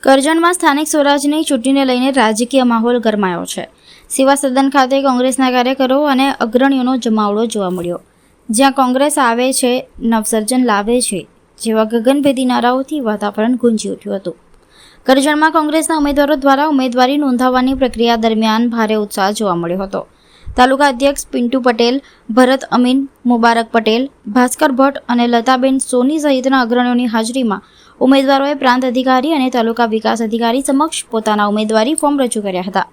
કરજણમાં સ્થાનિક સ્વરાજની ચૂંટણીને લઈને રાજકીય માહોલ ગરમાયો છે। સેવા સદન ખાતે કોંગ્રેસના કાર્યકરો અને અગ્રણીઓનો જમાવડો જોવા મળ્યો, જ્યાં કોંગ્રેસ આવે છે, નવસર્જન લાવે છે જેવા ગગનભેદી નારાઓથી વાતાવરણ ગુંજી ઉઠ્યું હતું। કરજણમાં કોંગ્રેસના ઉમેદવારો દ્વારા ઉમેદવારી નોંધાવવાની પ્રક્રિયા દરમિયાન ભારે ઉત્સાહ જોવા મળ્યો હતો। તાલુકા અધ્યક્ષ પિન્ટુ પટેલ, ભરત અમીન, મુબારક પટેલ, ભાસ્કર ભટ્ટ અને લતાબેન સોની સહિતના અગ્રણીઓની હાજરીમાં ઉમેદવારોએ પ્રાંત અધિકારી અને તાલુકા વિકાસ અધિકારી સમક્ષ પોતાના ઉમેદવારી ફોર્મ રજૂ કર્યા હતા।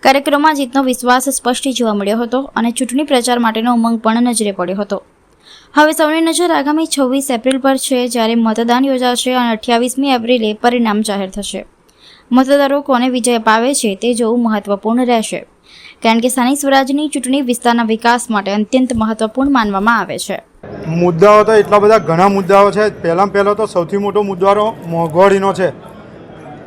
કાર્યક્રમમાં જીતનો વિશ્વાસ સ્પષ્ટ જોવા મળ્યો હતો અને ચૂંટણી પ્રચાર માટેનો ઉમંગ પણ નજરે પડ્યો હતો। હવે સૌની નજર આગામી 26 એપ્રિલ પર છે, જ્યારે મતદાન યોજાશે અને 28મી એપ્રિલે પરિણામ જાહેર થશે। મતદારો કોને વિજય અપાવે છે તે જોવું મહત્વપૂર્ણ રહેશે, કારણ કે સ્થાનિક સ્વરાજની ચૂંટણી વિસ્તારના વિકાસ માટે અત્યંત મહત્વપૂર્ણ માનવામાં આવે છે। મુદ્દાઓ તો એટલા બધા ઘણા મુદ્દાઓ છે। પહેલો તો સૌથી મોટો મુદ્દો મોંઘવારીનો છે।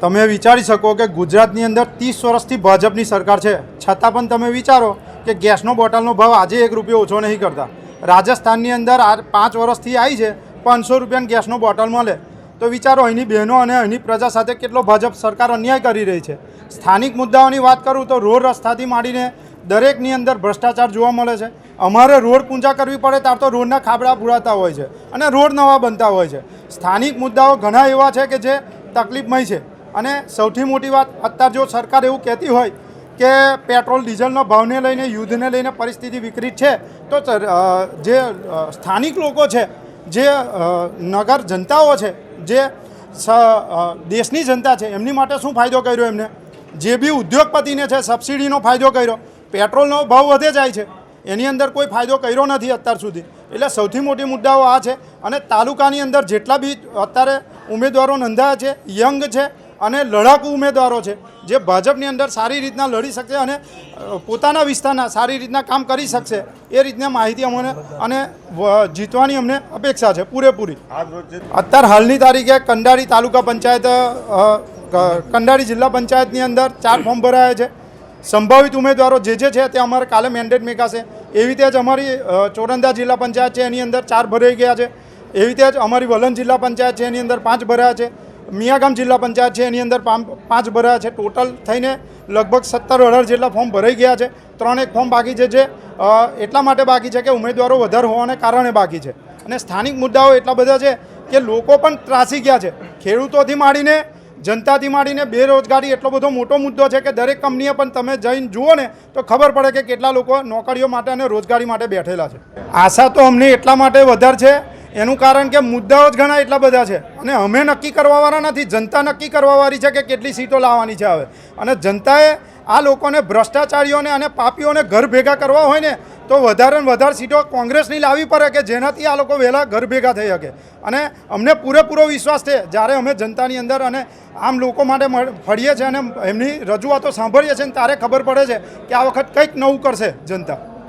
તમે વિચારી શકો કે ગુજરાતની અંદર 30 વર્ષથી ભાજપની સરકાર છે, છતાં પણ તમે વિચારો કે ગેસનો બોટલનો ભાવ આજે 1 રૂપિયો ઓછો નહીં કરતા। રાજસ્થાનની અંદર આ 5 વર્ષથી આવી છે, 500 રૂપિયાની ગેસનો બોટલ મળે, તો વિચારો અહીંની બહેનો અને અહીંની પ્રજા સાથે કેટલો ભાજપ સરકાર અન્યાય કરી રહી છે। સ્થાનિક મુદ્દાઓની વાત કરું તો રોડ રસ્તાથી માંડીને દરેકની અંદર ભ્રષ્ટાચાર જોવા મળે છે। અમારે રોડ પૂંજા કરવી પડે ત્યારે તો રોડના ખાબડા પૂરાતા હોય છે અને રોડ નવા બનતા હોય છે। સ્થાનિક મુદ્દાઓ ઘણા એવા છે કે જે તકલીફમય છે। અને સૌથી મોટી વાત, અત્યારે જો સરકાર એવું કહેતી હોય કે પેટ્રોલ ડીઝલના ભાવને લઈને, યુદ્ધને લઈને પરિસ્થિતિ વિકરીત છે, તો જે સ્થાનિક લોકો છે, જે નગર જનતાઓ છે, જે દેશની જનતા છે, એમની માટે શું ફાયદો કર્યો એમને? જે બી ઉદ્યોગપતિને છે સબસિડીનો ફાયદો કર્યો, પેટ્રોલનો ભાવ વધે જાય છે, એની અંદર કોઈ ફાયદો કર્યો નથી અત્યાર સુધી। એટલે સૌથી મોટી મુદ્દાઓ આ છે। અને તાલુકાની અંદર જેટલા બી અત્યારે ઉમેદવારો નોંધાયા છે, યંગ છે અને લડાકુ ઉમેદવારો છે, જે ભાજપની અંદર સારી રીતના લડી શકશે અને પોતાના વિસ્તારના સારી રીતના કામ કરી શકશે, એ રીતના માહિતી અમને અને જીતવાની અમને અપેક્ષા છે પૂરેપૂરી। અત્યારે હાલની તારીખે કંડારી તાલુકા પંચાયત, કંડારી જિલ્લા પંચાયતની અંદર 4 ફોર્મ ભરાયા છે। સંભવિત ઉમેદવારો જે છે તે અમારે કાલે મેન્ડેટ મેકાશે। એવી રીતે જ અમારી ચોરંદા જિલ્લા પંચાયત છે, એની અંદર 4 ભરાઈ ગયા છે। એવી રીતે જ અમારી વલણ જિલ્લા પંચાયત છે, એની અંદર 5 ભરાયા છે। મિયાગામ જિલ્લા પંચાયત છે, એની અંદર 5 ભરાયા છે। ટોટલ થઈને લગભગ 17-18 જેટલા ફોર્મ ભરાઈ ગયા છે। 3 ફોર્મ બાકી છે, જે એટલા માટે બાકી છે કે ઉમેદવારો વધારે હોવાને કારણે બાકી છે। અને સ્થાનિક મુદ્દાઓ એટલા બધા છે કે લોકો પણ ત્રાસી ગયા છે। ખેડૂતોથી માંડીને, જનતાથી માંડીને બેરોજગારી એટલો બધો મોટો મુદ્દો છે કે દરેક કંપનીએ પણ તમે જઈને જુઓ ને તો ખબર પડે કે કેટલા લોકો નોકરીઓ માટે અને રોજગારી માટે બેઠેલા છે। આશા તો અમને એટલા માટે વધારે છે, એનું કારણ કે મુદ્દાઓ જ ઘણા એટલા બધા છે અને અમે નક્કી કરવાવાળા નથી, જનતા નક્કી કરવાવાળી છે કે કેટલી સીટો લાવવાની છે હવે। અને જનતાએ આ લોકોને, ભ્રષ્ટાચારીઓને અને પાપીઓને ઘર ભેગા કરવા હોય ને તો વધારે ને વધારે સીટો કોંગ્રેસની લાવવી પડે કે જેનાથી આ લોકો વહેલા ઘર ભેગા થઈ શકે। અને અમને પૂરેપૂરો વિશ્વાસ છે, જ્યારે અમે જનતાની અંદર અને આમ લોકો માટે ફરીએ છીએ અને એમની રજૂઆતો સાંભળીએ છીએ, ત્યારે ખબર પડે છે કે આ વખત કંઈક નવું કરશે જનતા।